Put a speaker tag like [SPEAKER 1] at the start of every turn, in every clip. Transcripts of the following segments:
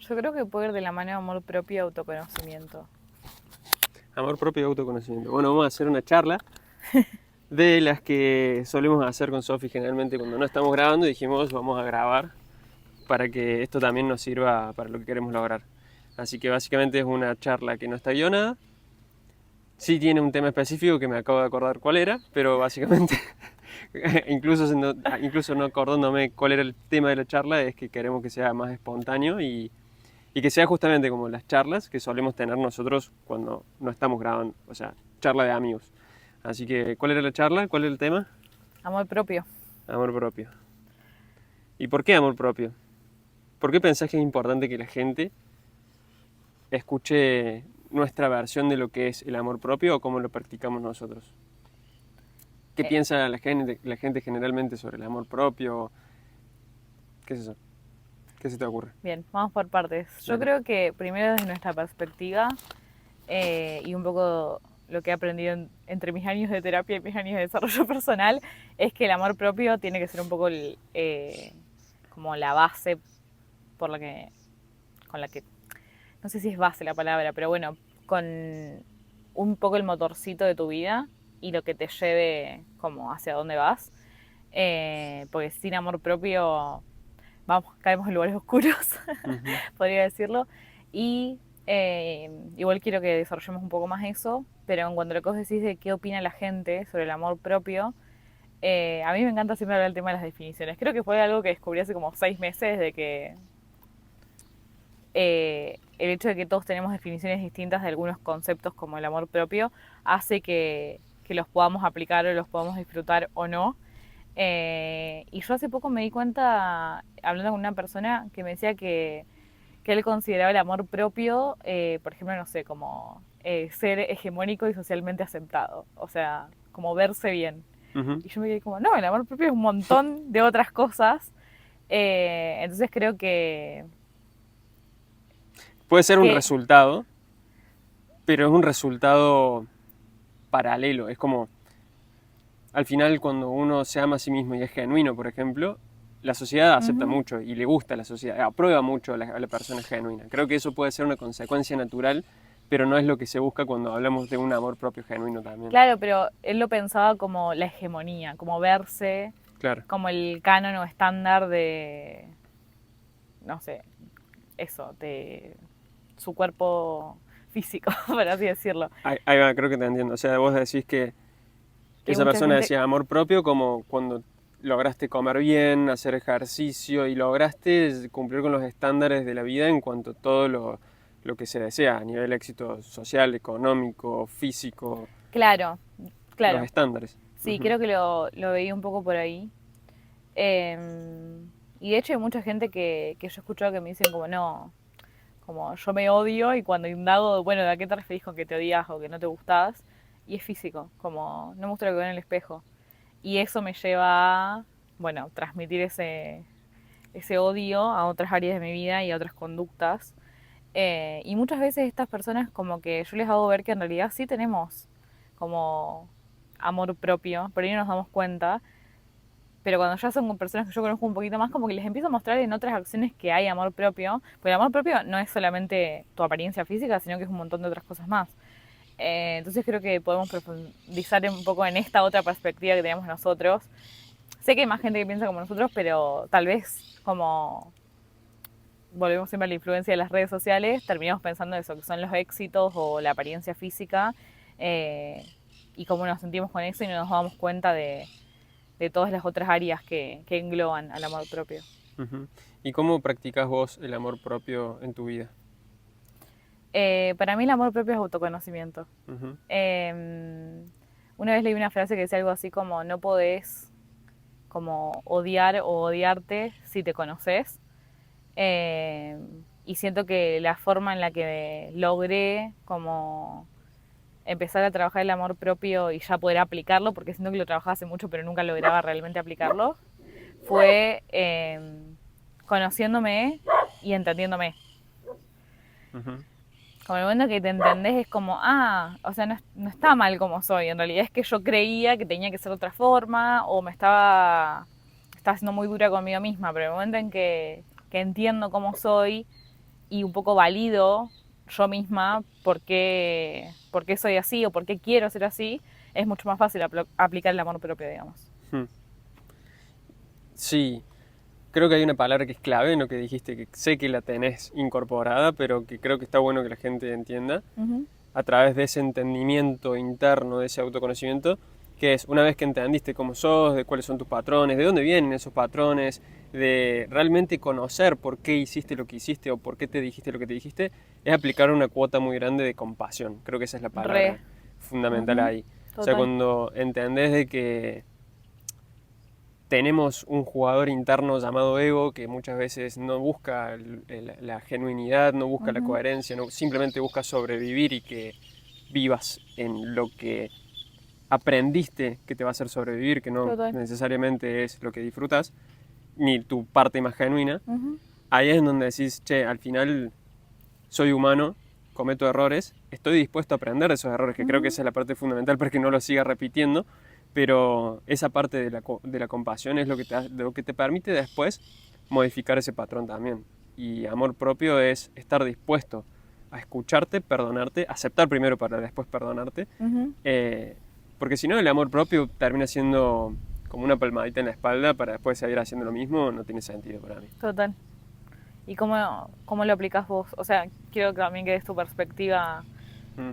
[SPEAKER 1] Yo creo que puede ir de la mano de amor propio y autoconocimiento.
[SPEAKER 2] Amor propio y autoconocimiento. Bueno, vamos a hacer una charla de las que solemos hacer con Sofi generalmente cuando no estamos grabando. Dijimos, vamos a grabar para que esto también nos sirva para lo que queremos lograr. Así que básicamente es una charla que no está guionada. Sí tiene un tema específico que me acabo de acordar cuál era, pero básicamente, incluso no acordándome cuál era el tema de la charla, es que queremos que sea más espontáneo y que sea justamente como las charlas que solemos tener nosotros cuando no estamos grabando, o sea, charla de amigos. Así que, ¿cuál era la charla? ¿Cuál era el tema?
[SPEAKER 1] Amor propio.
[SPEAKER 2] Amor propio. ¿Y por qué amor propio? ¿Por qué pensás que es importante que la gente escuche nuestra versión de lo que es el amor propio o cómo lo practicamos nosotros? ¿Qué
[SPEAKER 1] Eh,
[SPEAKER 2] piensa la gente generalmente sobre el amor propio? ¿Qué es eso? ¿Qué se te ocurre?
[SPEAKER 1] Bien, vamos por partes. Yo
[SPEAKER 2] Dale.
[SPEAKER 1] creo que primero desde nuestra perspectiva y un poco lo que he aprendido entre mis años de terapia y mis años de desarrollo personal es que el amor propio tiene que ser un poco como la base por la que, con la que, no sé si es base la palabra, pero bueno, con un poco el motorcito de tu vida y lo que te lleve como hacia dónde vas. Porque sin amor propio, vamos, caemos en lugares oscuros,
[SPEAKER 2] Ujú.
[SPEAKER 1] podría decirlo. Y igual quiero que desarrollemos un poco más eso, pero en cuanto a lo que vos decís de qué opina la gente sobre el amor propio, a mí me encanta siempre hablar del tema de las definiciones. Creo que fue algo que descubrí hace como 6 meses de que el hecho de que todos tenemos definiciones distintas de algunos conceptos como el amor propio hace que los podamos aplicar o los podamos disfrutar o no. Y yo hace poco me di cuenta, hablando con una persona, que me decía que él consideraba el amor propio, por ejemplo, no sé, como ser hegemónico y socialmente aceptado. O sea, como verse bien.
[SPEAKER 2] Ujú.
[SPEAKER 1] Y yo me quedé como, no, el amor propio es un montón de otras cosas. Entonces creo
[SPEAKER 2] Puede ser un
[SPEAKER 1] que
[SPEAKER 2] resultado, pero es un resultado paralelo. Es como, al final, cuando uno se ama a sí mismo y es genuino, por ejemplo, la sociedad acepta
[SPEAKER 1] ujú,
[SPEAKER 2] mucho y le gusta a la sociedad, aprueba mucho a la persona genuina. Creo que eso puede ser una consecuencia natural, pero no es lo que se busca cuando hablamos de un amor propio genuino también.
[SPEAKER 1] claro, pero él lo pensaba como la hegemonía, como verse
[SPEAKER 2] Claro.
[SPEAKER 1] como el canon o estándar de, no sé, eso, de su cuerpo físico, por así decirlo.
[SPEAKER 2] Ahí va, creo que te entiendo. O sea, vos decís que
[SPEAKER 1] Que
[SPEAKER 2] esa
[SPEAKER 1] mucha
[SPEAKER 2] persona
[SPEAKER 1] gente,
[SPEAKER 2] decía amor propio como cuando lograste comer bien, hacer ejercicio y lograste cumplir con los estándares de la vida en cuanto a todo lo que se desea a nivel éxito social, económico, físico,
[SPEAKER 1] claro,
[SPEAKER 2] los
[SPEAKER 1] claro,
[SPEAKER 2] estándares.
[SPEAKER 1] sí,
[SPEAKER 2] Ujú.
[SPEAKER 1] creo que lo veía un poco por ahí. Eh, y de hecho hay mucha gente que yo he escuchado que me dicen como no, como yo me odio y cuando indago, bueno, ¿de a qué te referís con que te odias o que no te gustás? Y es físico, como no me gusta lo que veo en el espejo. Y eso me lleva a, bueno, transmitir ese odio a otras áreas de mi vida y a otras conductas. Y muchas veces estas personas como que yo les hago ver que en realidad sí tenemos como amor propio, por ahí no nos damos cuenta, pero cuando ya son personas que yo conozco un poquito más, como que les empiezo a mostrar en otras acciones que hay amor propio, porque el amor propio no es solamente tu apariencia física, sino que es un montón de otras cosas más. Entonces creo que podemos profundizar un poco en esta otra perspectiva que tenemos nosotros. Sé que hay más gente que piensa como nosotros, pero tal vez como volvemos siempre a la influencia de las redes sociales, terminamos pensando eso, que son los éxitos o la apariencia física eh, y cómo nos sentimos con eso y no nos damos cuenta de todas las otras áreas que engloban al amor propio.
[SPEAKER 2] Ujú. ¿Y cómo practicas vos el amor propio en tu vida?
[SPEAKER 1] Para mí el amor propio es autoconocimiento.
[SPEAKER 2] Ujú.
[SPEAKER 1] Una vez leí una frase que decía algo así como no podés como odiar o odiarte si te conoces. Eh, y siento que la forma en la que logré como empezar a trabajar el amor propio y ya poder aplicarlo, porque siento que lo trabajaba hace mucho pero nunca lograba realmente aplicarlo, fue conociéndome y entendiéndome.
[SPEAKER 2] Ujú.
[SPEAKER 1] Como el momento que te entendés es como, o sea, no está mal como soy, en realidad es que yo creía que tenía que ser de otra forma o estaba siendo muy dura conmigo misma, pero el momento en que entiendo cómo soy y un poco valido yo misma por qué soy así o por qué quiero ser así, es mucho más fácil aplicar el amor propio, digamos.
[SPEAKER 2] Hmm. Sí, creo que hay una palabra que es clave en lo que dijiste, que sé que la tenés incorporada, pero que creo que está bueno que la gente entienda
[SPEAKER 1] Ujú.
[SPEAKER 2] a través de ese entendimiento interno, de ese autoconocimiento, que es una vez que entendiste cómo sos, de cuáles son tus patrones, de dónde vienen esos patrones, de realmente conocer por qué hiciste lo que hiciste o por qué te dijiste lo que te dijiste, es aplicar una cuota muy grande de compasión. Creo que esa es la palabra
[SPEAKER 1] Re.
[SPEAKER 2] fundamental
[SPEAKER 1] Ujú.
[SPEAKER 2] ahí. O sea,
[SPEAKER 1] Total.
[SPEAKER 2] cuando entendés de que tenemos un jugador interno llamado ego que muchas veces no busca la genuinidad, no busca la
[SPEAKER 1] Ujú.
[SPEAKER 2] coherencia, no, simplemente busca sobrevivir y que vivas en lo que aprendiste que te va a hacer sobrevivir, que no
[SPEAKER 1] Total.
[SPEAKER 2] necesariamente es lo que disfrutas, ni tu parte más genuina.
[SPEAKER 1] Ujú.
[SPEAKER 2] Ahí es donde decís, che, al final soy humano, cometo errores, estoy dispuesto a aprender de esos errores, que creo que
[SPEAKER 1] Ujú.
[SPEAKER 2] esa es la parte fundamental para que no lo siga repitiendo, pero esa parte de la compasión es lo que te permite después modificar ese patrón también. Y amor propio es estar dispuesto a escucharte, perdonarte, aceptar primero para después perdonarte,
[SPEAKER 1] Ujú.
[SPEAKER 2] eh, porque si no el amor propio termina siendo como una palmadita en la espalda para después seguir haciendo lo mismo, no tiene sentido para mí.
[SPEAKER 1] Total. ¿Y cómo lo aplicás vos? O sea, quiero que también que des tu perspectiva
[SPEAKER 2] Mm,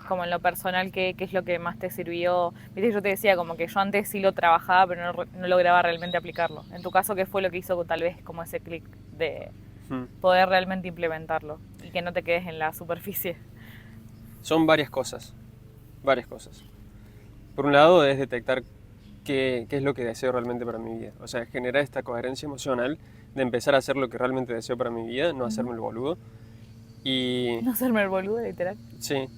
[SPEAKER 1] como en lo personal, qué es lo que más te sirvió. Viste, yo te decía como que yo antes sí lo trabajaba, pero no lograba realmente aplicarlo. En tu caso, ¿qué fue lo que hizo tal vez como ese clic de
[SPEAKER 2] mm.
[SPEAKER 1] poder realmente implementarlo y que no te quedes en la superficie?
[SPEAKER 2] Son varias cosas, varias cosas. Por un lado es detectar qué es lo que deseo realmente para mi vida. O sea, generar esta coherencia emocional de empezar a hacer lo que realmente deseo para mi vida, no
[SPEAKER 1] Ujú.
[SPEAKER 2] hacerme el boludo. Y
[SPEAKER 1] No serme el boludo, literal.
[SPEAKER 2] sí,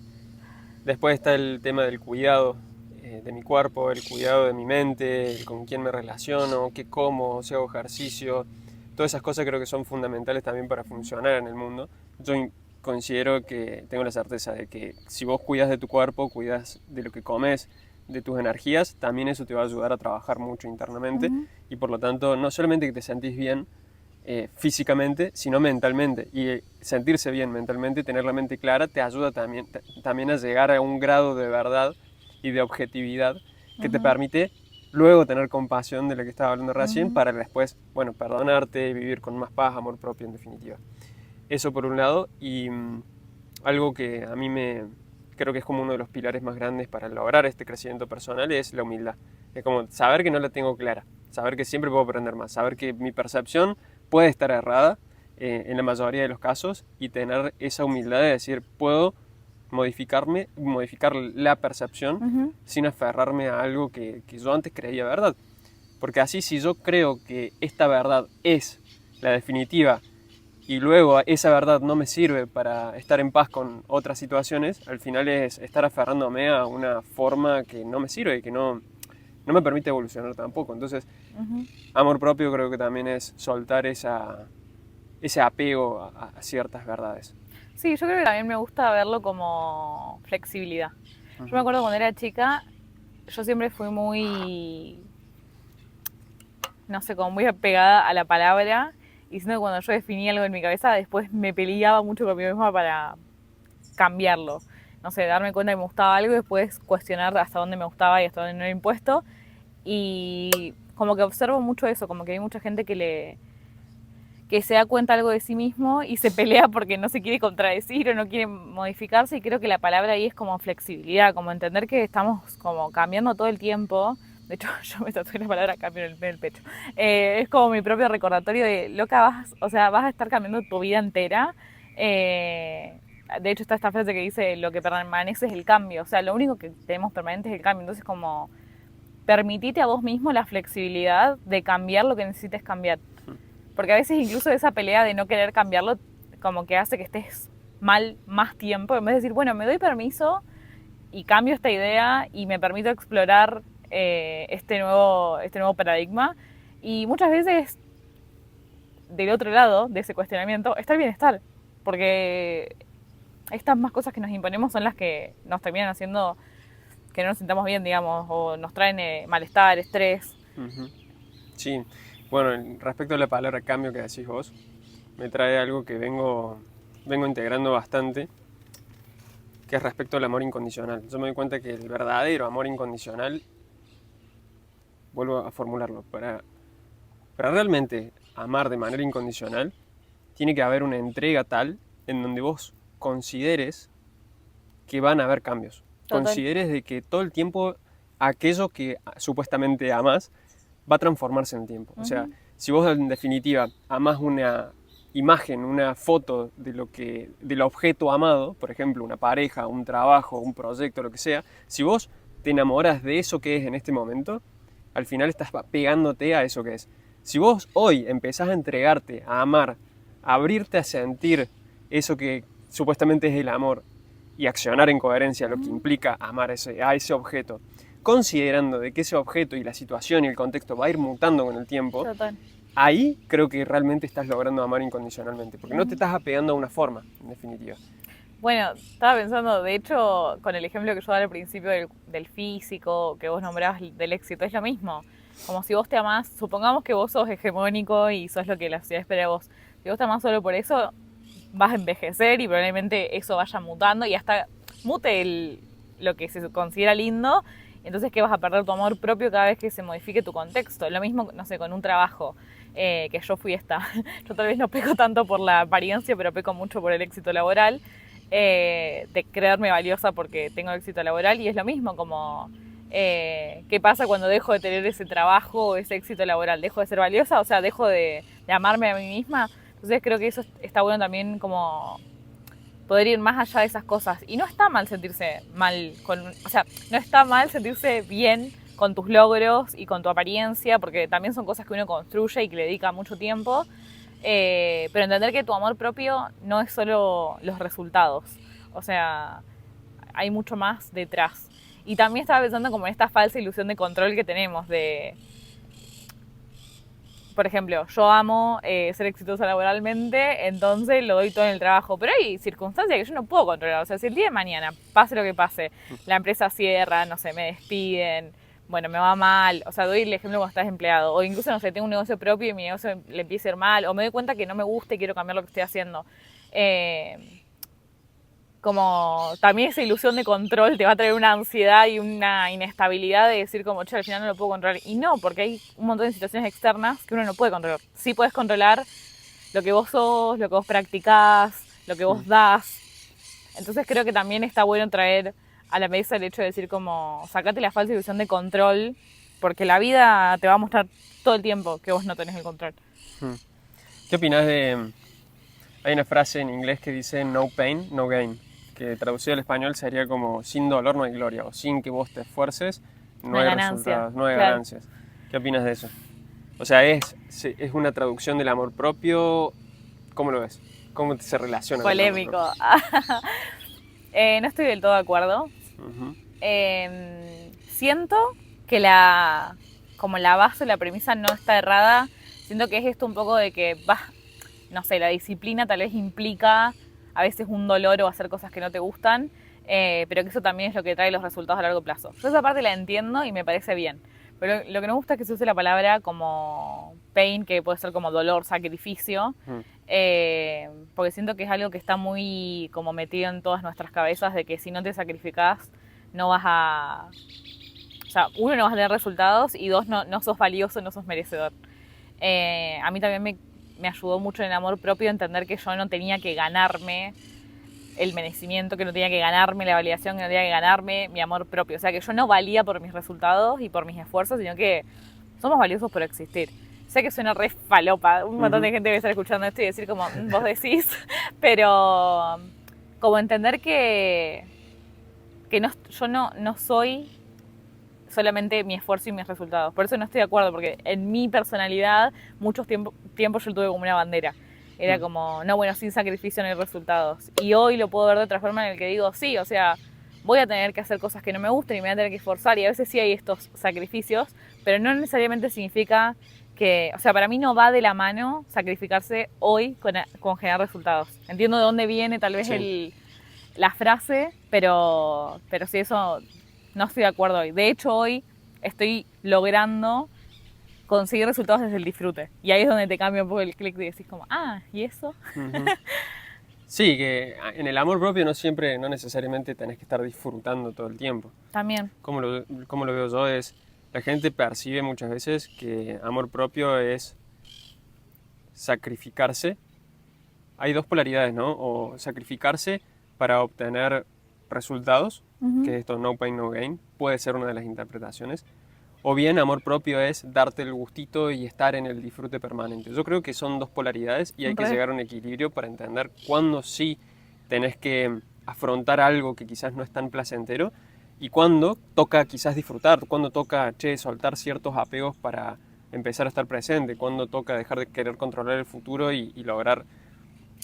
[SPEAKER 2] después está el tema del cuidado de mi cuerpo, el cuidado de mi mente, el con quién me relaciono, qué como, si hago ejercicio. Todas esas cosas creo que son fundamentales también para funcionar en el mundo. Yo considero que tengo la certeza de que si vos cuidas de tu cuerpo, cuidas de lo que comes, de tus energías, también eso te va a ayudar a trabajar mucho internamente
[SPEAKER 1] Ujú.
[SPEAKER 2] y por lo tanto no solamente que te sentís bien, físicamente, sino mentalmente. Y sentirse bien mentalmente, tener la mente clara, te ayuda también a llegar a un grado de verdad y de objetividad que te
[SPEAKER 1] Ujú.
[SPEAKER 2] permite luego tener compasión de lo que estaba hablando recién
[SPEAKER 1] Ujú.
[SPEAKER 2] para después, bueno, perdonarte y vivir con más paz, amor propio en definitiva. Eso por un lado y algo que a mí me creo que es como uno de los pilares más grandes para lograr este crecimiento personal es la humildad. Es como saber que no la tengo clara, saber que siempre puedo aprender más, saber que mi percepción puede estar errada en la mayoría de los casos y tener esa humildad de decir puedo modificar la percepción
[SPEAKER 1] Ujú.
[SPEAKER 2] sin aferrarme a algo que yo antes creía verdad. Porque así si yo creo que esta verdad es la definitiva y luego esa verdad no me sirve para estar en paz con otras situaciones, al final es estar aferrándome a una forma que no me sirve y que no me permite evolucionar tampoco. Entonces,
[SPEAKER 1] Ujú.
[SPEAKER 2] amor propio creo que también es soltar ese apego a ciertas verdades.
[SPEAKER 1] Sí, yo creo que también me gusta verlo como flexibilidad. Yo me
[SPEAKER 2] Ujú,
[SPEAKER 1] acuerdo cuando era chica, yo siempre fui muy, no sé, como muy apegada a la palabra, y siento que cuando yo definía algo en mi cabeza, después me peleaba mucho conmigo misma para cambiarlo. No sé, darme cuenta que me gustaba algo y después cuestionar hasta dónde me gustaba y hasta dónde no era impuesto. Y como que observo mucho eso, como que hay mucha gente que se da cuenta algo de sí mismo y se pelea porque no se quiere contradecir o no quiere modificarse, y creo que la palabra ahí es como flexibilidad, como entender que estamos como cambiando todo el tiempo. De hecho, yo me tatué la palabra cambio en el pecho. Es como mi propio recordatorio de, loca, o sea, vas a estar cambiando tu vida entera. De hecho, está esta frase que dice, lo que permanece es el cambio. O sea, lo único que tenemos permanente es el cambio. Entonces, como, permitite a vos mismo la flexibilidad de cambiar lo que necesites cambiar. Porque a veces incluso esa pelea de no querer cambiarlo como que hace que estés mal más tiempo, en vez de decir, bueno, me doy permiso y cambio esta idea y me permito explorar este nuevo paradigma. Y muchas veces del otro lado de ese cuestionamiento está el bienestar, porque estas más cosas que nos imponemos son las que nos terminan haciendo que no nos sintamos bien, digamos, o nos traen malestar, estrés.
[SPEAKER 2] ujú. Sí, bueno, respecto a la palabra cambio que decís vos, me trae algo que vengo integrando bastante, que es respecto al amor incondicional. Yo me doy cuenta que el verdadero amor incondicional, vuelvo a formularlo, para realmente amar de manera incondicional, tiene que haber una entrega tal en donde vos consideres que van a haber cambios.
[SPEAKER 1] Total.
[SPEAKER 2] Consideres de que todo el tiempo aquello que supuestamente amás va a transformarse en el tiempo. O sea, si vos en definitiva amás una imagen, una foto del objeto amado, por ejemplo, una pareja, un trabajo, un proyecto, lo que sea, si vos te enamoras de eso que es en este momento, al final estás pegándote a eso que es. Si vos hoy empezás a entregarte, a amar, a abrirte a sentir eso que supuestamente es el amor y accionar en coherencia lo que implica amar a ese objeto, considerando de que ese objeto y la situación y el contexto va a ir mutando con el tiempo,
[SPEAKER 1] Total.
[SPEAKER 2] ahí creo que realmente estás logrando amar incondicionalmente, porque no te estás apegando a una forma, en definitiva.
[SPEAKER 1] Bueno, estaba pensando, de hecho, con el ejemplo que yo daba al principio del físico, que vos nombrabas del éxito, es lo mismo. Como si vos te amás, supongamos que vos sos hegemónico y sos lo que la sociedad espera de vos. Si vos te amás solo por eso, vas a envejecer y probablemente eso vaya mutando y hasta mute lo que se considera lindo. Entonces, ¿qué vas a perder tu amor propio cada vez que se modifique tu contexto? Lo mismo, no sé, con un trabajo, que yo fui esta. Yo tal vez no peco tanto por la apariencia, pero peco mucho por el éxito laboral. De creerme valiosa porque tengo éxito laboral y es lo mismo como qué pasa cuando dejo de tener ese trabajo o ese éxito laboral, dejo de ser valiosa, o sea, dejo de amarme a mí misma. Entonces creo que eso está bueno también, como poder ir más allá de esas cosas. Y no está mal sentirse mal o sea, no está mal sentirse bien con tus logros y con tu apariencia, porque también son cosas que uno construye y que le dedica mucho tiempo. Pero entender que tu amor propio no es solo los resultados, o sea, hay mucho más detrás. Y también estaba pensando como en esta falsa ilusión de control que tenemos por ejemplo, yo amo ser exitosa laboralmente, entonces lo doy todo en el trabajo, pero hay circunstancias que yo no puedo controlar. O sea, si el día de mañana, pase lo que pase, la empresa cierra, no sé, me despiden, bueno, me va mal, o sea, doy el ejemplo cuando estás empleado, o incluso, no sé, tengo un negocio propio y mi negocio le empieza a ir mal, o me doy cuenta que no me gusta y quiero cambiar lo que estoy haciendo. Como también esa ilusión de control te va a traer una ansiedad y una inestabilidad de decir como, che, al final no lo puedo controlar. Y no, porque hay un montón de situaciones externas que uno no puede controlar. Sí puedes controlar lo que vos sos, lo que vos practicás, lo que vos das. Entonces creo que también está bueno traer a la mesa el hecho de decir como, sacate la falsa ilusión de control, porque la vida te va a mostrar todo el tiempo que vos no tenés el control.
[SPEAKER 2] ¿Qué opinás de...? Hay una frase en inglés que dice no pain, no gain, que traducido al español sería como sin dolor no hay gloria, o sin que vos te esfuerces no hay resultados, no hay ganancias. ¿Qué opinas de eso? O sea, ¿es una traducción del amor propio? ¿Cómo lo ves? ¿Cómo se relaciona?
[SPEAKER 1] Polémico. No estoy del todo de acuerdo. Siento que como la base, la premisa no está errada. Siento que es esto un poco de que no sé, la disciplina tal vez implica a veces un dolor o hacer cosas que no te gustan, pero que eso también es lo que trae los resultados a largo plazo. Yo esa parte la entiendo y me parece bien, pero lo que no me gusta es que se use la palabra como pain, que puede ser como dolor, sacrificio, porque siento que es algo que está muy como metido en todas nuestras cabezas, de que si no te sacrificás no vas a... O sea, uno, no vas a tener resultados, y dos, no sos valioso, no sos merecedor. A mí también me ayudó mucho en el amor propio entender que yo no tenía que ganarme el merecimiento, que no tenía que ganarme la validación, que no tenía que ganarme mi amor propio. O sea, que yo no valía por mis resultados y por mis esfuerzos, sino que somos valiosos por existir. Sé que suena re falopa, un montón de gente debe estar escuchando esto y decir como, vos decís, pero como entender que yo no soy solamente mi esfuerzo y mis resultados. Por eso no estoy de acuerdo, porque en mi personalidad muchos tiempos yo tuve como una bandera. Era como, no, bueno, sin sacrificio no hay resultados. Y hoy lo puedo ver de otra forma, en el que digo, sí, o sea, voy a tener que hacer cosas que no me gusten y me voy a tener que esforzar, y a veces sí hay estos sacrificios, pero no necesariamente significa que, o sea, para mí no va de la mano sacrificarse hoy con generar resultados. Entiendo de dónde viene tal vez la frase, pero sí, eso no estoy de acuerdo hoy. De hecho, hoy estoy logrando conseguir resultados desde el disfrute. Y ahí es donde te cambia un poco el clic y decís como, ah, ¿y eso?
[SPEAKER 2] Ujú. Sí, que en el amor propio no necesariamente tenés que estar disfrutando todo el tiempo.
[SPEAKER 1] También.
[SPEAKER 2] Como lo veo yo es, la gente percibe muchas veces que amor propio es sacrificarse. Hay dos polaridades, ¿no? O sacrificarse para obtener resultados, que es esto no pain, no gain, puede ser una de las interpretaciones. O bien amor propio es darte el gustito y estar en el disfrute permanente. Yo creo que son dos polaridades y hay que llegar a un equilibrio para entender cuándo sí tenés que afrontar algo que quizás no es tan placentero y cuándo toca quizás disfrutar, cuándo toca, soltar ciertos apegos para empezar a estar presente, cuándo toca dejar de querer controlar el futuro y lograr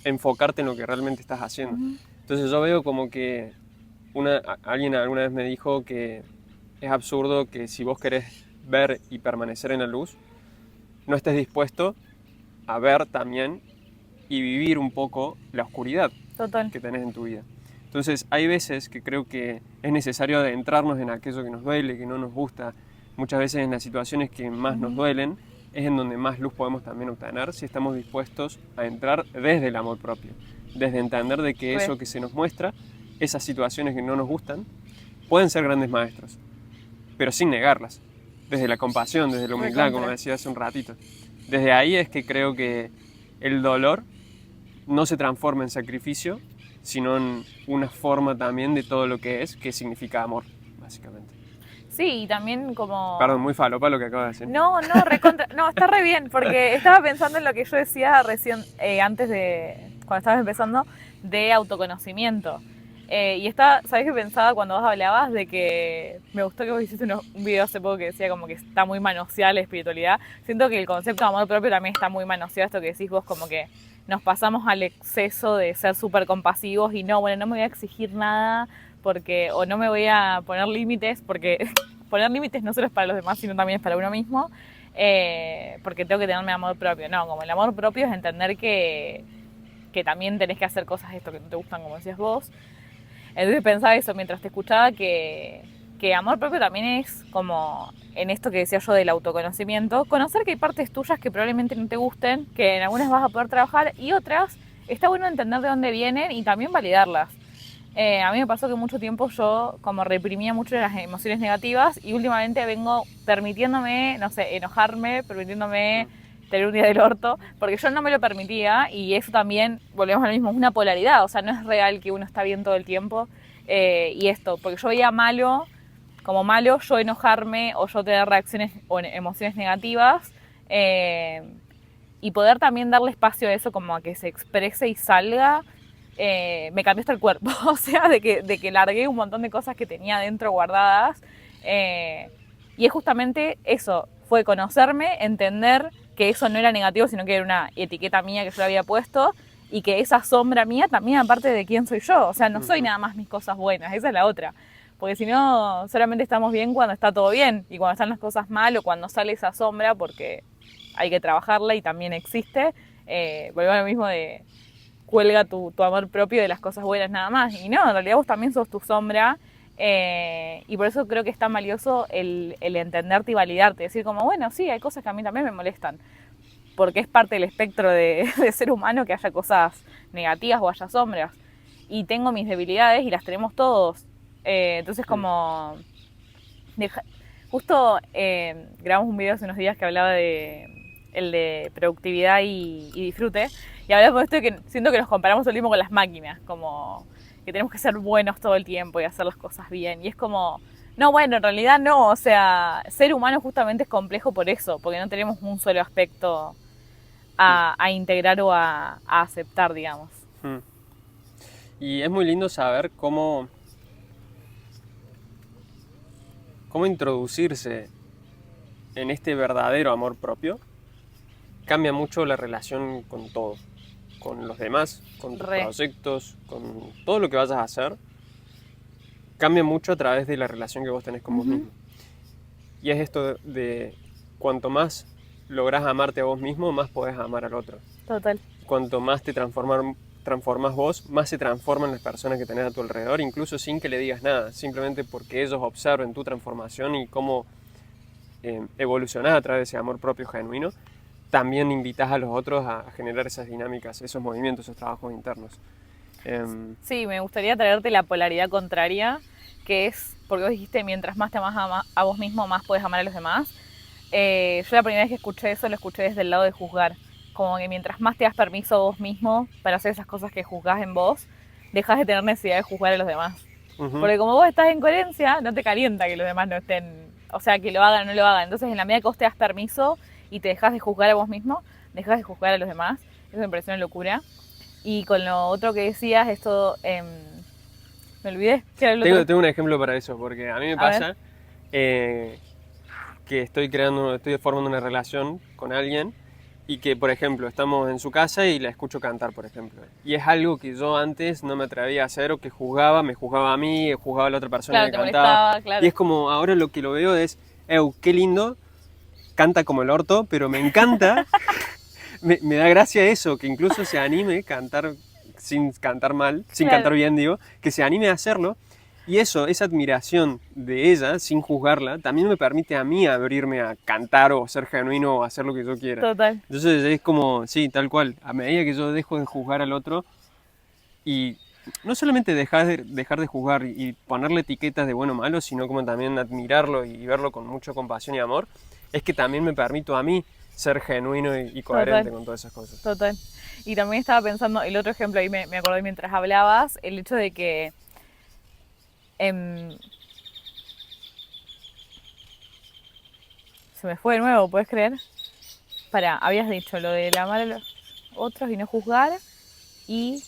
[SPEAKER 2] enfocarte en lo que realmente estás haciendo. Entonces yo veo como que alguien alguna vez me dijo que es absurdo que si vos querés ver y permanecer en la luz, no estés dispuesto a ver también y vivir un poco la oscuridad
[SPEAKER 1] Total.
[SPEAKER 2] que tenés en tu vida. Entonces hay veces que creo que es necesario adentrarnos en aquello que nos duele, que no nos gusta. Muchas veces en las situaciones que más nos duelen es en donde más luz podemos también obtener si estamos dispuestos a entrar desde el amor propio, desde entender de que eso que se nos muestra, esas situaciones que no nos gustan, pueden ser grandes maestros, pero sin negarlas, desde la compasión, desde la humildad, como decía hace un ratito. Desde ahí es que creo que el dolor no se transforma en sacrificio, sino en una forma también de todo lo que significa amor, básicamente.
[SPEAKER 1] Sí, y también como...
[SPEAKER 2] Perdón, muy falopa lo que acabo de decir.
[SPEAKER 1] No, no, está re bien, porque estaba pensando en lo que yo decía recién, antes de, cuando estabas empezando, de autoconocimiento. Y estaba, ¿sabés qué pensaba cuando vos hablabas de que me gustó que vos hiciste un video hace poco que decía como que está muy manoseada la espiritualidad? Siento que el concepto de amor propio también está muy manoseado, esto que decís vos, como que nos pasamos al exceso de ser súper compasivos y no, bueno, no me voy a exigir nada porque, o no me voy a poner límites, porque poner límites no solo es para los demás, sino también es para uno mismo, porque tengo que tenerme amor propio. No, como el amor propio es entender que también tenés que hacer cosas esto que no te gustan, como decías vos. Entonces pensaba eso mientras te escuchaba, que amor propio también es como en esto que decía yo del autoconocimiento, conocer que hay partes tuyas que probablemente no te gusten, que en algunas vas a poder trabajar y otras está bueno entender de dónde vienen y también validarlas. A mí me pasó que mucho tiempo yo como reprimía mucho las emociones negativas y últimamente vengo permitiéndome, no sé, enojarme, permitiéndome tener un día del orto, porque yo no me lo permitía y eso también, volvemos a lo mismo, es una polaridad, o sea, no es real que uno está bien todo el tiempo y esto, porque yo veía como malo yo enojarme o yo tener reacciones o emociones negativas y poder también darle espacio a eso como a que se exprese y salga. Me cambió hasta el cuerpo, o sea, de que largué un montón de cosas que tenía dentro guardadas y es justamente eso, fue conocerme, entender que eso no era negativo, sino que era una etiqueta mía que yo le había puesto y que esa sombra mía también aparte de quién soy yo, o sea, no soy nada más mis cosas buenas, esa es la otra, porque si no, solamente estamos bien cuando está todo bien y cuando están las cosas mal o cuando sale esa sombra, porque hay que trabajarla y también existe, volvemos a lo mismo de cuelga tu amor propio de las cosas buenas nada más, y no, en realidad vos también sos tu sombra. Y por eso creo que es tan valioso el entenderte y validarte, decir como, bueno, sí, hay cosas que a mí también me molestan, porque es parte del espectro de ser humano que haya cosas negativas o haya sombras, y tengo mis debilidades y las tenemos todos, entonces como, justo grabamos un video hace unos días que hablaba de el de productividad y disfrute, y hablamos de esto de que siento que nos comparamos lo mismo con las máquinas, como que tenemos que ser buenos todo el tiempo y hacer las cosas bien. Y es como, no, bueno, en realidad no, o sea, ser humano justamente es complejo por eso, porque no tenemos un solo aspecto a integrar o a aceptar, digamos.
[SPEAKER 2] Y es muy lindo saber cómo introducirse en este verdadero amor propio. Cambia mucho la relación con todo, con los demás, con tus proyectos, con todo lo que vayas a hacer. Cambia mucho a través de la relación que vos tenés con vos mismo. Y es esto de cuanto más lográs amarte a vos mismo, más podés amar al otro.
[SPEAKER 1] Total.
[SPEAKER 2] Cuanto más te transformás vos, más se transforman las personas que tenés a tu alrededor, incluso sin que le digas nada, simplemente porque ellos observen tu transformación y cómo evolucionás a través de ese amor propio genuino, también invitas a los otros a generar esas dinámicas, esos movimientos, esos trabajos internos.
[SPEAKER 1] Sí, me gustaría traerte la polaridad contraria, que es, porque vos dijiste, mientras más te amas a vos mismo, más puedes amar a los demás. Yo la primera vez que escuché eso, lo escuché desde el lado de juzgar. Como que mientras más te das permiso a vos mismo para hacer esas cosas que juzgás en vos, dejas de tener necesidad de juzgar a los demás. Porque como vos estás en coherencia, no te calienta que los demás no estén, o sea, que lo hagan o no lo hagan. Entonces, en la medida que vos te das permiso y te dejas de juzgar a vos mismo, dejas de juzgar a los demás. Eso me pareció una locura. Y con lo otro que decías, esto, me olvidé. ¿Qué era lo otro?
[SPEAKER 2] Tengo un ejemplo para eso, porque a mí me pasa que estoy formando una relación con alguien y que, por ejemplo, estamos en su casa y la escucho cantar, por ejemplo. Y es algo que yo antes no me atrevía a hacer o que me juzgaba a mí, juzgaba a la otra persona
[SPEAKER 1] Claro,
[SPEAKER 2] que
[SPEAKER 1] te
[SPEAKER 2] cantaba.
[SPEAKER 1] molestaba, claro.
[SPEAKER 2] Y es como, ahora lo que lo veo es, qué lindo, canta como el orto, pero me encanta, me da gracia eso, que incluso se anime a cantar sin cantar mal, sin
[SPEAKER 1] Claro.
[SPEAKER 2] cantar bien, digo, que se anime a hacerlo. Y eso, esa admiración de ella, sin juzgarla, también me permite a mí abrirme a cantar o ser genuino o hacer lo que yo quiera.
[SPEAKER 1] Total.
[SPEAKER 2] Entonces es como, sí, tal cual, a medida que yo dejo de juzgar al otro y no solamente dejar de juzgar y ponerle etiquetas de bueno o malo, sino como también admirarlo y verlo con mucha compasión y amor, es que también me permito a mí ser genuino y coherente con todas esas cosas.
[SPEAKER 1] Total. Y también estaba pensando, el otro ejemplo ahí me acordé mientras hablabas, el hecho de que se me fue de nuevo, ¿puedes creer? Habías dicho lo de amar a los otros y no juzgar. Y.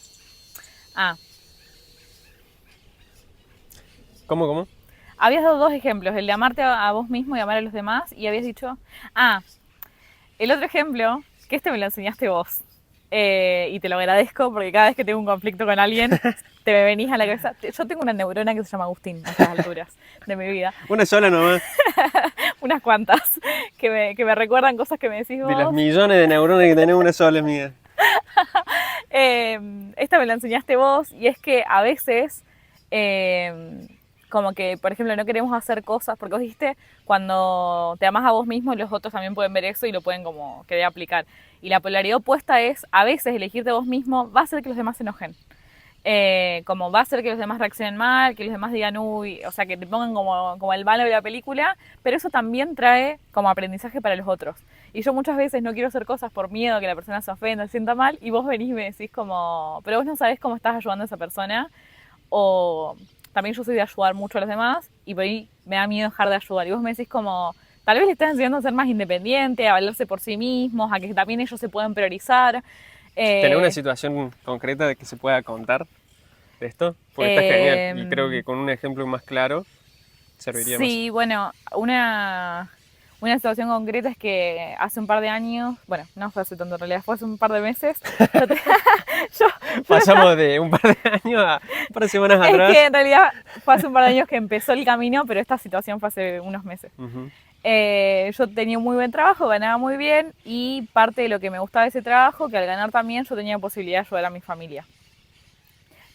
[SPEAKER 2] ¿Cómo?
[SPEAKER 1] Habías dado dos ejemplos, el de amarte a vos mismo y amar a los demás. Y habías dicho. El otro ejemplo, que me lo enseñaste vos. Y te lo agradezco porque cada vez que tengo un conflicto con alguien, te me venís a la cabeza. Yo tengo una neurona que se llama Agustín a estas alturas de mi vida.
[SPEAKER 2] Una sola nomás.
[SPEAKER 1] Unas cuantas que me recuerdan cosas que me decís vos.
[SPEAKER 2] De las millones de neuronas que tenés, una sola es mía.
[SPEAKER 1] Esta me la enseñaste vos y es que a veces como que, por ejemplo, no queremos hacer cosas, porque vos dijiste, cuando te amás a vos mismo, los otros también pueden ver eso y lo pueden como querer aplicar. Y la polaridad opuesta es, a veces elegirte vos mismo va a hacer que los demás se enojen. Como va a hacer que los demás reaccionen mal, que los demás digan uy, o sea, que te pongan como el malo de la película, pero eso también trae como aprendizaje para los otros. Y yo muchas veces no quiero hacer cosas por miedo a que la persona se ofenda, se sienta mal, y vos venís y me decís como, pero vos no sabés cómo estás ayudando a esa persona, o también yo soy de ayudar mucho a los demás, y por ahí me da miedo dejar de ayudar, y vos me decís como, tal vez le estás enseñando a ser más independiente, a valerse por sí mismos, a que también ellos se puedan priorizar.
[SPEAKER 2] ¿Tenés una situación concreta de que se pueda contar de esto? Porque está genial y creo que con un ejemplo más claro serviría más.
[SPEAKER 1] Sí, bueno, una situación concreta es que hace un par de años, bueno, no fue hace tanto en realidad, fue hace un par de meses.
[SPEAKER 2] Pasamos de un par de años a un par de semanas atrás.
[SPEAKER 1] Es que en realidad fue hace un par de años que empezó el camino, pero esta situación fue hace unos meses. Yo tenía un muy buen trabajo, ganaba muy bien y parte de lo que me gustaba de ese trabajo, que al ganar también yo tenía posibilidad de ayudar a mi familia.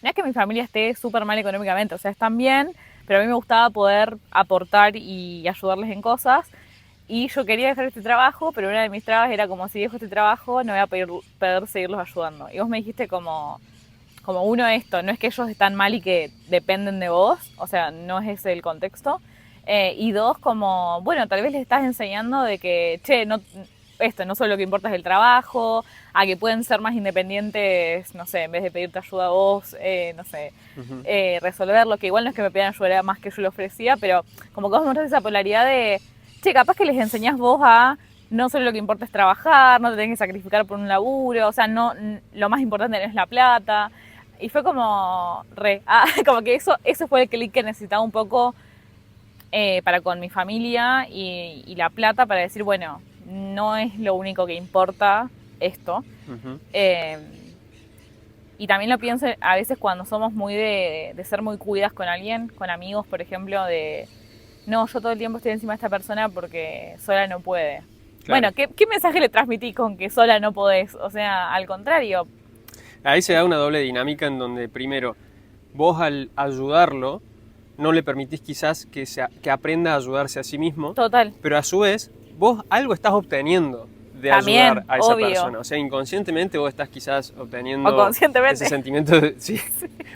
[SPEAKER 1] No es que mi familia esté súper mal económicamente, o sea, están bien, pero a mí me gustaba poder aportar y ayudarles en cosas. Y yo quería dejar este trabajo, pero una de mis trabas era como si dejo este trabajo no voy a poder seguirlos ayudando. Y vos me dijiste como uno esto, no es que ellos están mal y que dependen de vos, o sea, no es ese el contexto. Y dos, como, bueno, tal vez les estás enseñando de que, no solo lo que importa es el trabajo, a que pueden ser más independientes, no sé, en vez de pedirte ayuda a vos, resolverlo, que igual no es que me pidan ayuda más que yo le ofrecía, pero como que vos mostrás esa polaridad de, capaz que les enseñás vos a no solo lo que importa es trabajar, no te tenés que sacrificar por un laburo, o sea, no, lo más importante no es la plata. Y fue como como que eso fue el clic que necesitaba un poco para con mi familia y la plata para decir, bueno, no es lo único que importa esto. Y también lo pienso a veces cuando somos muy de ser muy cuidas con alguien, con amigos, por ejemplo, de no, yo todo el tiempo estoy encima de esta persona porque sola no puede. Claro. Bueno, ¿qué mensaje le transmitís con que sola no podés? O sea, al contrario.
[SPEAKER 2] Ahí se da una doble dinámica en donde primero, vos al ayudarlo, no le permitís quizás que aprenda a ayudarse a sí mismo,
[SPEAKER 1] Total.
[SPEAKER 2] pero a su vez vos algo estás obteniendo de
[SPEAKER 1] También,
[SPEAKER 2] ayudar a esa
[SPEAKER 1] obvio.
[SPEAKER 2] persona. O sea, inconscientemente vos estás quizás
[SPEAKER 1] O
[SPEAKER 2] obteniendo
[SPEAKER 1] conscientemente.
[SPEAKER 2] ese sentimiento sí,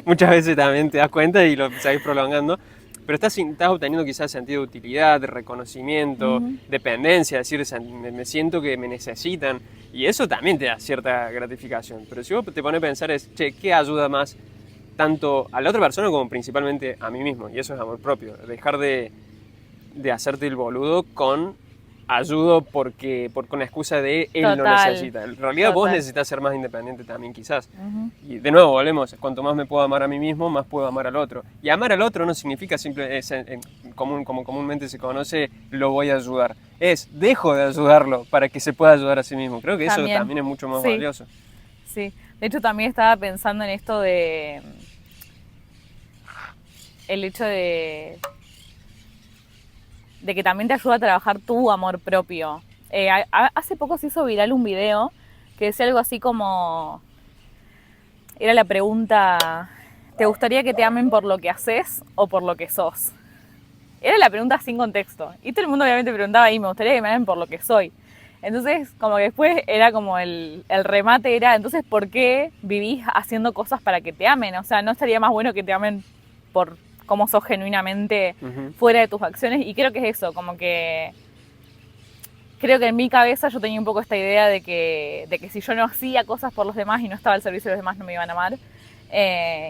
[SPEAKER 2] muchas veces también te das cuenta y lo seguís prolongando, pero estás obteniendo quizás sentido de utilidad, de reconocimiento, dependencia, es decir, me siento que me necesitan, y eso también te da cierta gratificación. Pero si vos te pones a pensar es, che, ¿qué ayuda más tanto a la otra persona como principalmente a mí mismo? Y eso es amor propio, dejar de hacerte el boludo con ayudo con la excusa de él lo
[SPEAKER 1] Total.
[SPEAKER 2] necesita. En realidad vos
[SPEAKER 1] Total.
[SPEAKER 2] necesitas ser más independiente también quizás. Y de nuevo volvemos, cuanto más me puedo amar a mí mismo, más puedo amar al otro. Y amar al otro no significa como comúnmente se conoce, lo voy a ayudar. Dejo de ayudarlo para que se pueda ayudar a sí mismo. Creo que eso también es mucho más valioso.
[SPEAKER 1] Sí, de hecho también estaba pensando en esto de el hecho de que también te ayuda a trabajar tu amor propio. Hace poco se hizo viral un video que decía algo así como, era la pregunta, ¿te gustaría que te amen por lo que haces o por lo que sos? Era la pregunta sin contexto. Y todo el mundo obviamente preguntaba ahí, me gustaría que me amen por lo que soy. Entonces, como que después era como el remate era, entonces, ¿por qué vivís haciendo cosas para que te amen? O sea, ¿no estaría más bueno que te amen por cómo sos genuinamente fuera de tus acciones? Y creo que es eso, como que creo que en mi cabeza yo tenía un poco esta idea de que si yo no hacía cosas por los demás y no estaba al servicio de los demás no me iban a amar.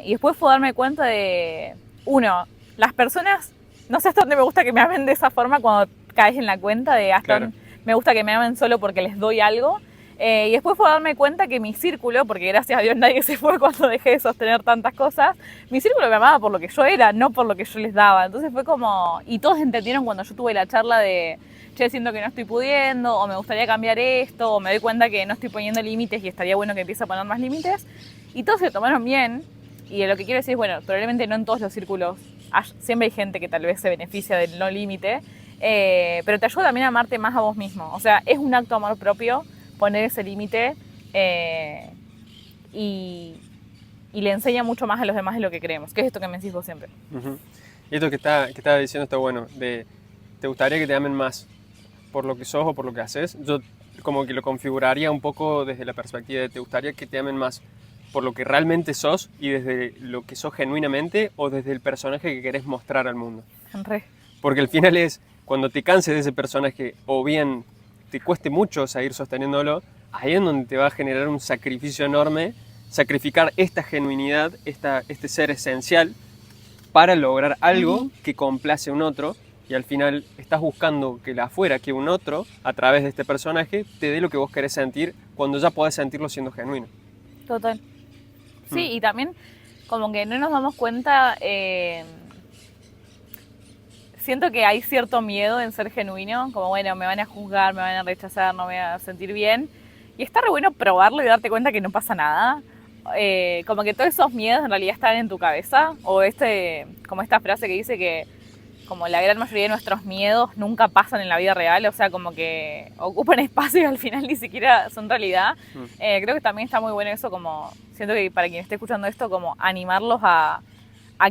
[SPEAKER 1] Y después fue darme cuenta de, uno, las personas, no sé hasta dónde me gusta que me amen de esa forma cuando caes en la cuenta de hasta dónde me gusta que me amen solo porque les doy algo. Y después fue darme cuenta que mi círculo, porque gracias a Dios nadie se fue cuando dejé de sostener tantas cosas, mi círculo me amaba por lo que yo era, no por lo que yo les daba. Entonces fue como, y todos entendieron cuando yo tuve la charla de, che, siento que no estoy pudiendo, o me gustaría cambiar esto, o me doy cuenta que no estoy poniendo límites y estaría bueno que empiece a poner más límites. Y todos se lo tomaron bien. Y lo que quiero decir es, bueno, probablemente no en todos los círculos, siempre hay gente que tal vez se beneficia del no límite, pero te ayuda también a amarte más a vos mismo. O sea, es un acto de amor propio poner ese límite y le enseña mucho más a los demás de lo que creemos, que es esto que me decís vos siempre.
[SPEAKER 2] Y esto que estaba diciendo está bueno, ¿te gustaría que te amen más por lo que sos o por lo que haces? Yo como que lo configuraría un poco desde la perspectiva de ¿te gustaría que te amen más por lo que realmente sos y desde lo que sos genuinamente o desde el personaje que querés mostrar al mundo? Porque al final es cuando te canses de ese personaje o bien te cueste mucho seguir sosteniéndolo, ahí es donde te va a generar un sacrificio enorme, sacrificar esta genuinidad, este ser esencial para lograr algo que complace a un otro, y al final estás buscando que afuera, que un otro, a través de este personaje, te dé lo que vos querés sentir cuando ya podés sentirlo siendo genuino.
[SPEAKER 1] Total. Sí, y también como que no nos damos cuenta, siento que hay cierto miedo en ser genuino, como bueno, me van a juzgar, me van a rechazar, no me voy a sentir bien. Y está re bueno probarlo y darte cuenta que no pasa nada. Como que todos esos miedos en realidad están en tu cabeza. O como esta frase que dice que como la gran mayoría de nuestros miedos nunca pasan en la vida real, o sea, como que ocupan espacio y al final ni siquiera son realidad. Creo que también está muy bueno eso, como siento que para quien esté escuchando esto, como animarlos a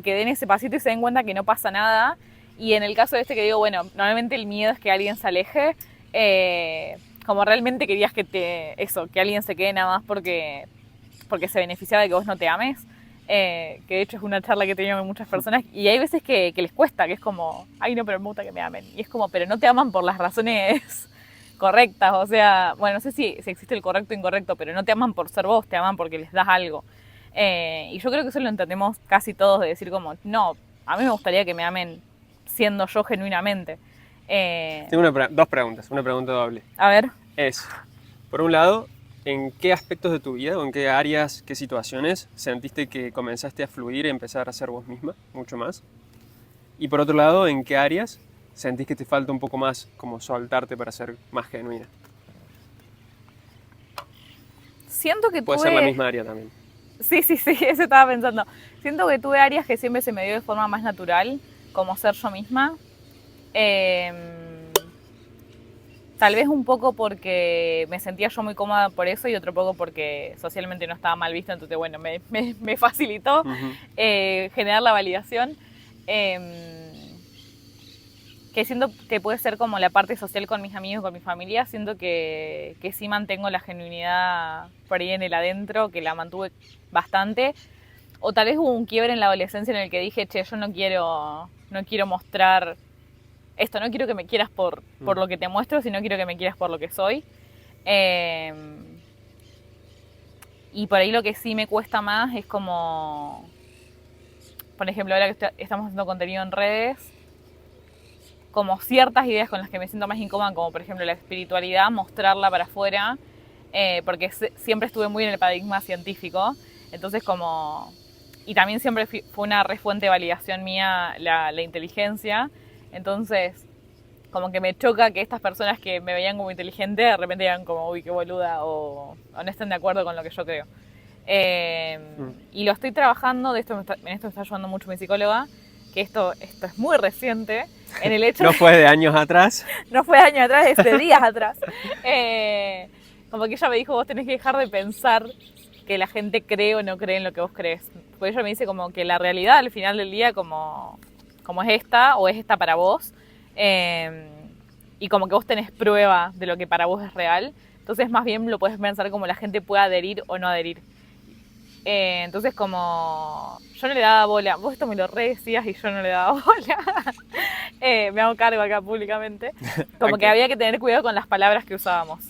[SPEAKER 1] que den ese pasito y se den cuenta que no pasa nada. Y en el caso de este que digo, bueno, normalmente el miedo es que alguien se aleje, como realmente querías que alguien se quede nada más porque se beneficiaba de que vos no te ames. Que de hecho es una charla que he tenido con muchas personas y hay veces que les cuesta, que es como, ay no, pero me gusta que me amen. Y es como, pero no te aman por las razones correctas, o sea, bueno, no sé si existe el correcto o incorrecto, pero no te aman por ser vos, te aman porque les das algo. Y yo creo que eso lo entendemos casi todos, de decir como, no, a mí me gustaría que me amen siendo yo genuinamente.
[SPEAKER 2] Tengo dos preguntas, una pregunta doble.
[SPEAKER 1] A ver.
[SPEAKER 2] Por un lado, ¿en qué aspectos de tu vida o en qué áreas, qué situaciones sentiste que comenzaste a fluir y empezar a ser vos misma mucho más? Y por otro lado, ¿en qué áreas sentís que te falta un poco más como soltarte para ser más genuina?
[SPEAKER 1] Siento que
[SPEAKER 2] puede ser la misma área también.
[SPEAKER 1] Sí, eso estaba pensando. Siento que tuve áreas que siempre se me dio de forma más natural, como ser yo misma. Tal vez un poco porque me sentía yo muy cómoda por eso y otro poco porque socialmente no estaba mal visto, entonces bueno, me facilitó generar la validación. que siento que puede ser como la parte social con mis amigos, con mi familia, siento que sí mantengo la genuinidad por ahí en el adentro, que la mantuve bastante. O tal vez hubo un quiebre en la adolescencia en el que dije, che, yo no quiero mostrar esto, no quiero que me quieras por lo que te muestro, sino quiero que me quieras por lo que soy. Y por ahí lo que sí me cuesta más es como, por ejemplo, ahora que estamos haciendo contenido en redes, como ciertas ideas con las que me siento más incómoda, como por ejemplo la espiritualidad, mostrarla para afuera, porque siempre estuve muy en el paradigma científico, entonces como... Y también siempre fue una re fuente de validación mía la inteligencia, entonces como que me choca que estas personas que me veían como inteligente de repente digan como, uy, qué boluda, o no estén de acuerdo con lo que yo creo. Y lo estoy trabajando, en esto me está ayudando mucho mi psicóloga, que esto es muy reciente, en el hecho
[SPEAKER 2] No fue de años atrás.
[SPEAKER 1] no fue años atrás, es de días atrás. Como que ella me dijo, vos tenés que dejar de pensar que la gente cree o no cree en lo que vos crees. Porque ella me dice como que la realidad al final del día como es esta o es esta para vos. Y como que vos tenés prueba de lo que para vos es real. Entonces más bien lo podés pensar como la gente puede adherir o no adherir. Entonces como yo no le daba bola, vos esto me lo re decías y yo no le daba bola. Me hago cargo acá públicamente. Como que había que tener cuidado con las palabras que usábamos.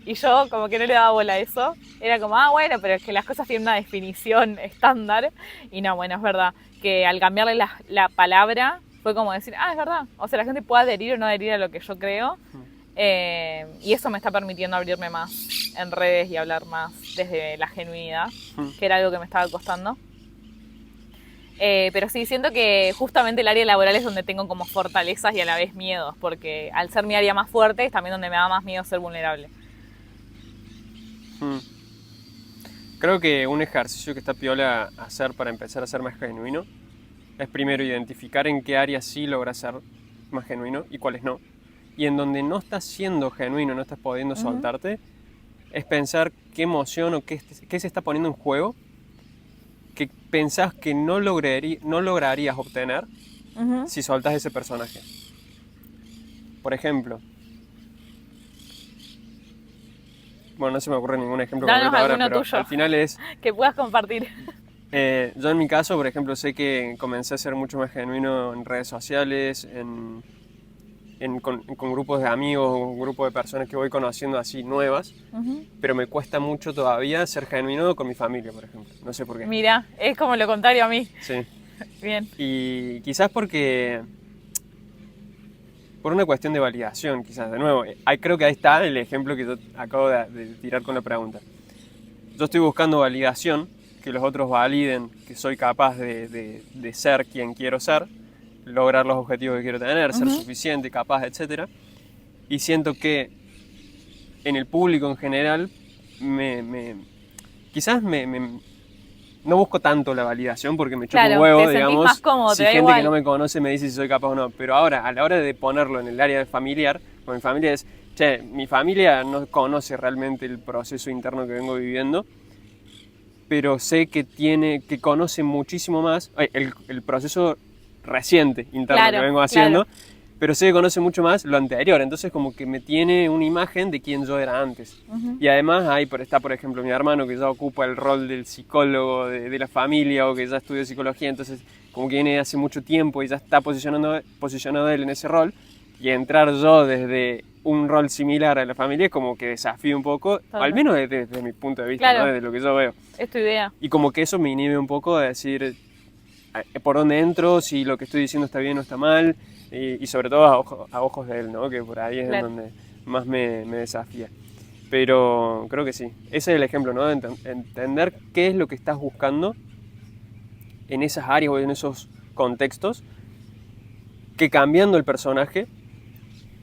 [SPEAKER 1] Y yo como que no le daba bola a eso. Era como, bueno, pero es que las cosas tienen una definición estándar. Y no, bueno, es verdad que al cambiarle la palabra fue como decir, es verdad. O sea, la gente puede adherir o no adherir a lo que yo creo. Y eso me está permitiendo abrirme más en redes y hablar más desde la genuinidad, que era algo que me estaba costando. Pero sí, siento que justamente el área laboral es donde tengo como fortalezas y a la vez miedos, porque al ser mi área más fuerte es también donde me da más miedo ser vulnerable.
[SPEAKER 2] Creo que un ejercicio que está piola hacer para empezar a ser más genuino es primero identificar en qué áreas sí logras ser más genuino y cuáles no. Y en donde no estás siendo genuino, no estás pudiendo soltarte, es pensar qué emoción o qué se está poniendo en juego que pensás que no lograrías obtener si soltas ese personaje. Por ejemplo, bueno, no se me ocurre ningún ejemplo concreto ahora, pero
[SPEAKER 1] tuyo,
[SPEAKER 2] al final es...
[SPEAKER 1] que puedas compartir.
[SPEAKER 2] Yo en mi caso, por ejemplo, sé que comencé a ser mucho más genuino en redes sociales, con grupos de amigos, un grupo de personas que voy conociendo así nuevas, pero me cuesta mucho todavía ser genuino con mi familia, por ejemplo. No sé por qué.
[SPEAKER 1] Mira, es como lo contrario a mí.
[SPEAKER 2] Sí.
[SPEAKER 1] Bien.
[SPEAKER 2] Y quizás porque... por una cuestión de validación, quizás. De nuevo, creo que ahí está el ejemplo que yo acabo de tirar con la pregunta. Yo estoy buscando validación, que los otros validen que soy capaz de ser quien quiero ser, lograr los objetivos que quiero tener, ser suficiente, capaz, etc. Y siento que en el público en general quizás no busco tanto la validación porque me chupo un huevo, digamos,
[SPEAKER 1] más cómodo,
[SPEAKER 2] si gente que no me conoce me dice si soy capaz o no. Pero ahora, a la hora de ponerlo en el área familiar, con mi familia es, mi familia no conoce realmente el proceso interno que vengo viviendo, pero sé que conoce muchísimo más el proceso reciente interno que vengo haciendo, pero sé que conoce mucho más lo anterior, entonces como que me tiene una imagen de quién yo era antes. Y además está por ejemplo mi hermano que ya ocupa el rol del psicólogo de la familia o que ya estudia psicología, entonces como que viene hace mucho tiempo y ya está posicionado él en ese rol, y entrar yo desde un rol similar a la familia es como que desafío un poco, al menos desde mi punto de vista, ¿no? Desde lo que yo veo.
[SPEAKER 1] Es tu idea.
[SPEAKER 2] Y como que eso me inhibe un poco a decir por dónde entro, si lo que estoy diciendo está bien o está mal, y sobre todo a ojos de él, ¿no? Que por ahí es donde más me desafía. Pero creo que sí, ese es el ejemplo, ¿no? Entender qué es lo que estás buscando en esas áreas o en esos contextos, que cambiando el personaje,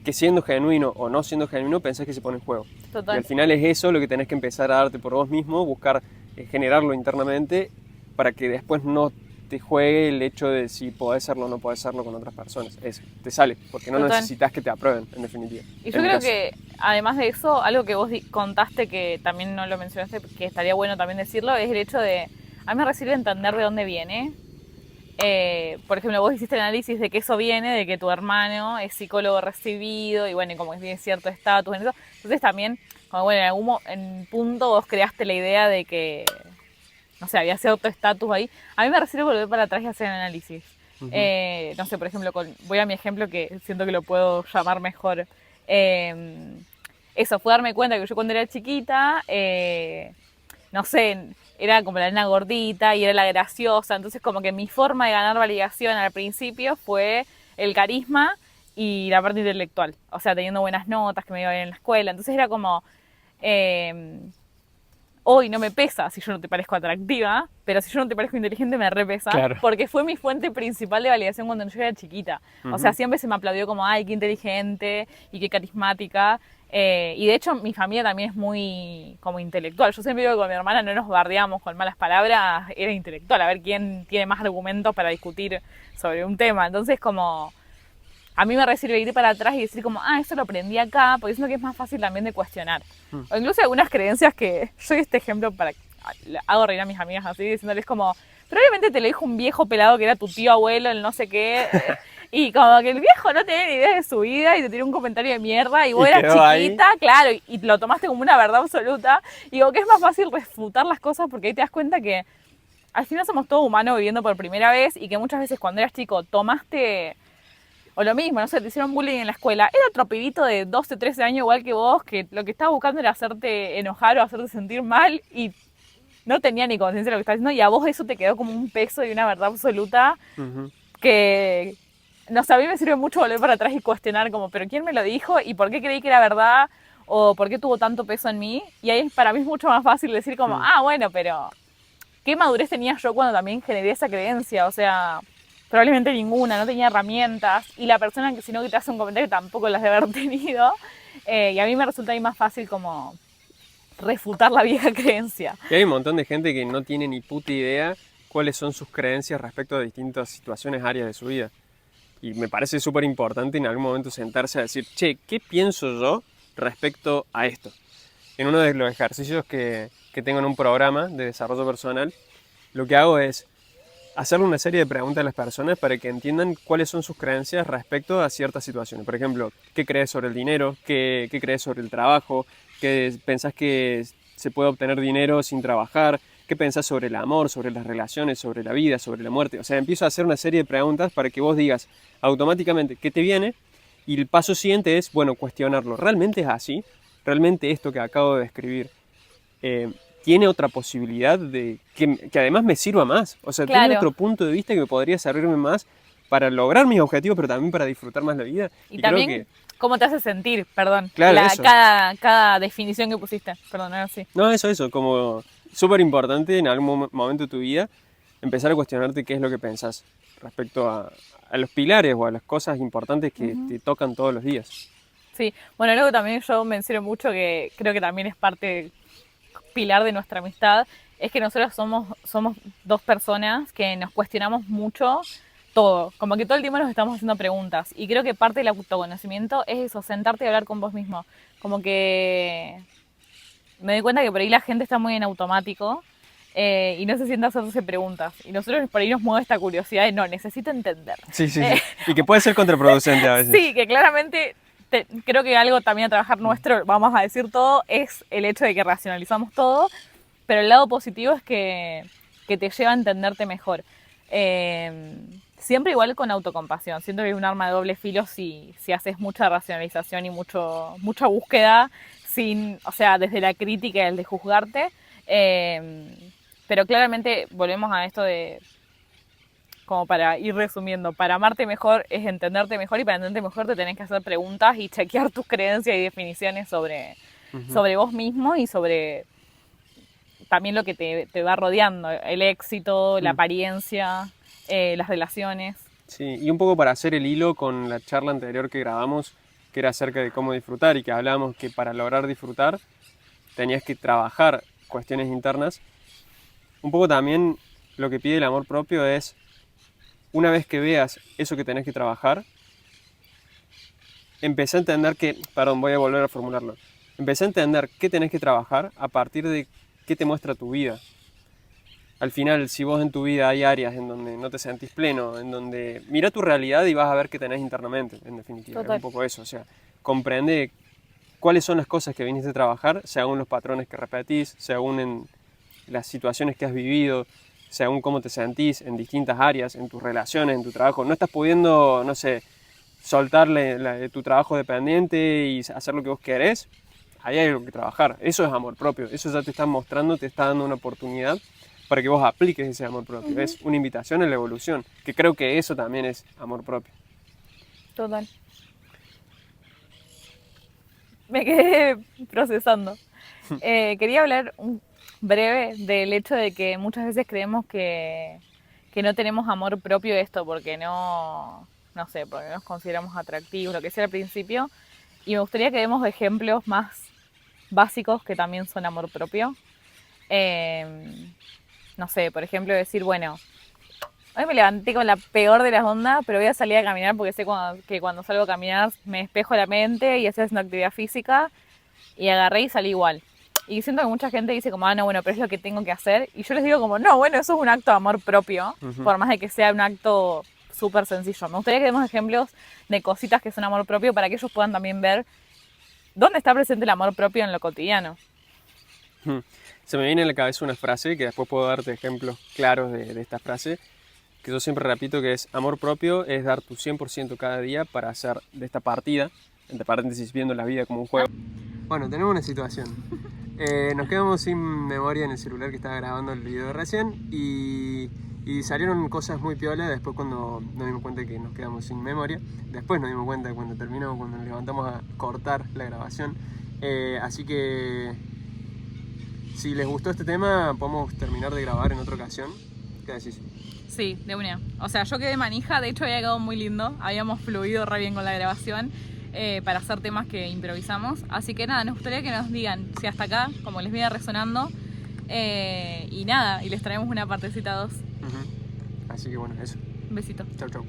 [SPEAKER 2] que siendo genuino o no siendo genuino, pensás que se pone en juego.
[SPEAKER 1] Total.
[SPEAKER 2] Y al final es eso lo que tenés que empezar a darte por vos mismo, buscar generarlo internamente para que después no te juegue el hecho de si podés serlo o no podés serlo con otras personas. Te sale, porque no necesitas que te aprueben, en definitiva.
[SPEAKER 1] Y yo creo que, además de eso, algo que vos contaste, que también no lo mencionaste, que estaría bueno también decirlo, es el hecho de, a mí me recibe entender de dónde viene, por ejemplo, vos hiciste el análisis de que eso viene de que tu hermano es psicólogo recibido y bueno, y como que tiene cierto estatus en eso. Entonces también, como bueno, en punto vos creaste la idea de que, no sé, había cierto estatus ahí. A mí me refiero volver para atrás y hacer el análisis.
[SPEAKER 2] Ujú.
[SPEAKER 1] No sé, por ejemplo, voy a mi ejemplo que siento que lo puedo llamar mejor. Eh, Eso, fue darme cuenta que yo cuando era chiquita, no sé, era como la nena gordita y era la graciosa. Entonces como que mi forma de ganar validación al principio fue el carisma y la parte intelectual. O sea, teniendo buenas notas, que me iba bien en la escuela. Entonces era como... eh, hoy no me pesa si yo no te parezco atractiva, pero si yo no te parezco inteligente me repesa,
[SPEAKER 2] Claro.
[SPEAKER 1] porque fue mi fuente principal de validación cuando yo era chiquita. O sea,
[SPEAKER 2] Ujú.
[SPEAKER 1] siempre se me aplaudió como, ay, qué inteligente y qué carismática. Y de hecho mi familia también es muy como intelectual. Yo siempre digo que con mi hermana no nos bardeamos con malas palabras, era intelectual, a ver quién tiene más argumentos para discutir sobre un tema. Entonces como a mí me sirve ir para atrás y decir como, ah, eso lo aprendí acá, porque siento que es más fácil también de cuestionar.
[SPEAKER 2] Mm.
[SPEAKER 1] O incluso algunas creencias que yo doy este ejemplo para hago reír a mis amigas así, diciéndoles como, probablemente te lo dijo un viejo pelado que era tu tío abuelo, el no sé qué, y como que el viejo no tenía ni idea de su vida y te tiró un comentario de mierda y vos
[SPEAKER 2] Y
[SPEAKER 1] eras
[SPEAKER 2] quedó ahí.
[SPEAKER 1] chiquita, claro, y lo tomaste como una verdad absoluta. Y digo que es más fácil refutar las cosas porque ahí te das cuenta que al final somos todos humanos viviendo por primera vez y que muchas veces cuando eras chico tomaste o lo mismo, no sé, te hicieron bullying en la escuela. Era otro pibito de 12, 13 años igual que vos, que lo que estaba buscando era hacerte enojar o hacerte sentir mal y no tenía ni conciencia de lo que estaba diciendo y a vos eso te quedó como un peso y una verdad absoluta
[SPEAKER 2] Ujú.
[SPEAKER 1] que, no sé, a mí me sirve mucho volver para atrás y cuestionar como, pero ¿quién me lo dijo? ¿Y por qué creí que era verdad? ¿O por qué tuvo tanto peso en mí? Y ahí para mí es mucho más fácil decir como,
[SPEAKER 2] Mm.
[SPEAKER 1] ah, bueno, pero ¿qué madurez tenía yo cuando también generé esa creencia? O sea, probablemente ninguna, no tenía herramientas. Y la persona que si no que te hace un comentario tampoco las debe haber tenido. Y a mí me resulta ahí más fácil como refutar la vieja creencia.
[SPEAKER 2] Y hay un montón de gente que no tiene ni puta idea cuáles son sus creencias respecto a distintas situaciones, áreas de su vida. Y me parece súper importante en algún momento sentarse a decir, che, ¿qué pienso yo respecto a esto? En uno de los ejercicios que tengo en un programa de desarrollo personal, lo que hago es hacerle una serie de preguntas a las personas para que entiendan cuáles son sus creencias respecto a ciertas situaciones. Por ejemplo, ¿qué crees sobre el dinero? ¿Qué crees sobre el trabajo? ¿Qué pensás que se puede obtener dinero sin trabajar? ¿Qué pensás sobre el amor, sobre las relaciones, sobre la vida, sobre la muerte? O sea, empiezo a hacer una serie de preguntas para que vos digas automáticamente qué te viene y el paso siguiente es, bueno, cuestionarlo. ¿Realmente es así? ¿Realmente esto que acabo de describir eh, tiene otra posibilidad de que además me sirva más? O sea, tiene
[SPEAKER 1] Claro.
[SPEAKER 2] otro punto de vista que me podría servirme más para lograr mis objetivos, pero también para disfrutar más la vida.
[SPEAKER 1] Y
[SPEAKER 2] Y creo
[SPEAKER 1] también
[SPEAKER 2] que,
[SPEAKER 1] cómo te hace sentir, perdón.
[SPEAKER 2] claro, eso.
[SPEAKER 1] Cada definición que pusiste. Perdón, ahora sí.
[SPEAKER 2] No, eso, como súper importante en algún momento de tu vida, empezar a cuestionarte qué es lo que pensás respecto a los pilares o a las cosas importantes que te tocan todos los días.
[SPEAKER 1] Sí, bueno, luego también yo menciono mucho que creo que también es parte pilar de nuestra amistad, es que nosotros somos dos personas que nos cuestionamos mucho todo, como que todo el tiempo nos estamos haciendo preguntas y creo que parte del autoconocimiento es eso, sentarte y hablar con vos mismo, como que me doy cuenta que por ahí la gente está muy en automático y no se sienta a hacerse preguntas y nosotros por ahí nos mueve esta curiosidad de no, necesito entender.
[SPEAKER 2] Sí, sí,
[SPEAKER 1] Eh,
[SPEAKER 2] sí. Y que puede ser contraproducente a veces.
[SPEAKER 1] Sí, que claramente creo que algo también a trabajar nuestro, vamos a decir todo, es el hecho de que racionalizamos todo, pero el lado positivo es que te lleva a entenderte mejor. Siempre igual con autocompasión. Siento que es un arma de doble filo si haces mucha racionalización y mucha búsqueda, sin, o sea, desde la crítica y el de juzgarte. Pero claramente volvemos a esto de como para ir resumiendo, para amarte mejor es entenderte mejor y para entenderte mejor te tenés que hacer preguntas y chequear tus creencias y definiciones
[SPEAKER 2] Ujú.
[SPEAKER 1] sobre vos mismo y sobre también lo que te va rodeando, el éxito, la
[SPEAKER 2] Mm.
[SPEAKER 1] apariencia, las relaciones.
[SPEAKER 2] Sí, y un poco para hacer el hilo con la charla anterior que grabamos, que era acerca de cómo disfrutar y que hablábamos que para lograr disfrutar tenías que trabajar cuestiones internas. Un poco también lo que pide el amor propio es, una vez que veas eso que tenés que trabajar, empecé a entender que, perdón, voy a volver a formularlo, empecé a entender qué tenés que trabajar a partir de qué te muestra tu vida. Al final, si vos en tu vida hay áreas en donde no te sentís pleno, en donde mira tu realidad y vas a ver qué tenés internamente, en definitiva.
[SPEAKER 1] Total.
[SPEAKER 2] Es un poco eso, o sea, comprende cuáles son las cosas que viniste a trabajar, según los patrones que repetís, según en las situaciones que has vivido, según cómo te sentís en distintas áreas, en tus relaciones, en tu trabajo. No estás pudiendo, no sé, soltarle tu trabajo dependiente y hacer lo que vos querés. Ahí hay algo que trabajar. Eso es amor propio. Eso ya te está mostrando, te está dando una oportunidad para que vos apliques ese amor propio. Es una invitación a la evolución, que creo que eso también es amor propio.
[SPEAKER 1] Total. Me quedé procesando. Quería hablar breve del hecho de que muchas veces creemos que no tenemos amor propio esto porque no sé, porque no nos consideramos atractivos, lo que sea al principio. Y me gustaría que demos ejemplos más básicos que también son amor propio. No sé, por ejemplo, decir, bueno, hoy me levanté con la peor de las ondas, pero voy a salir a caminar porque sé que cuando salgo a caminar me despejo la mente y estoy haciendo actividad física. Y agarré y salí igual. Y siento que mucha gente dice como, no, bueno, pero es lo que tengo que hacer. Y yo les digo como, no, bueno, eso es un acto de amor propio, por más de que sea un acto súper sencillo. Me gustaría que demos ejemplos de cositas que son amor propio para que ellos puedan también ver dónde está presente el amor propio en lo cotidiano.
[SPEAKER 2] Se me viene a la cabeza una frase que después puedo darte ejemplos claros de esta frase, que yo siempre repito, que es: amor propio es dar tu 100% cada día para hacer de esta partida, entre paréntesis, viendo la vida como un juego. Bueno, tenemos una situación. Nos quedamos sin memoria en el celular que estaba grabando el video de recién y salieron cosas muy piolas después cuando nos dimos cuenta que nos quedamos sin memoria. Después nos dimos cuenta cuando terminó, cuando nos levantamos a cortar la grabación. Así que si les gustó este tema, podemos terminar de grabar en otra ocasión. ¿Qué decís?
[SPEAKER 1] Sí, de una. O sea, yo quedé manija, de hecho había quedado muy lindo, habíamos fluido re bien con la grabación. Para hacer temas que improvisamos. Así que nada, nos gustaría que nos digan si hasta acá, como les viene resonando. Y nada, y les traemos una partecita 2.
[SPEAKER 2] Así que bueno, eso.
[SPEAKER 1] Un besito.
[SPEAKER 2] Chau, chau.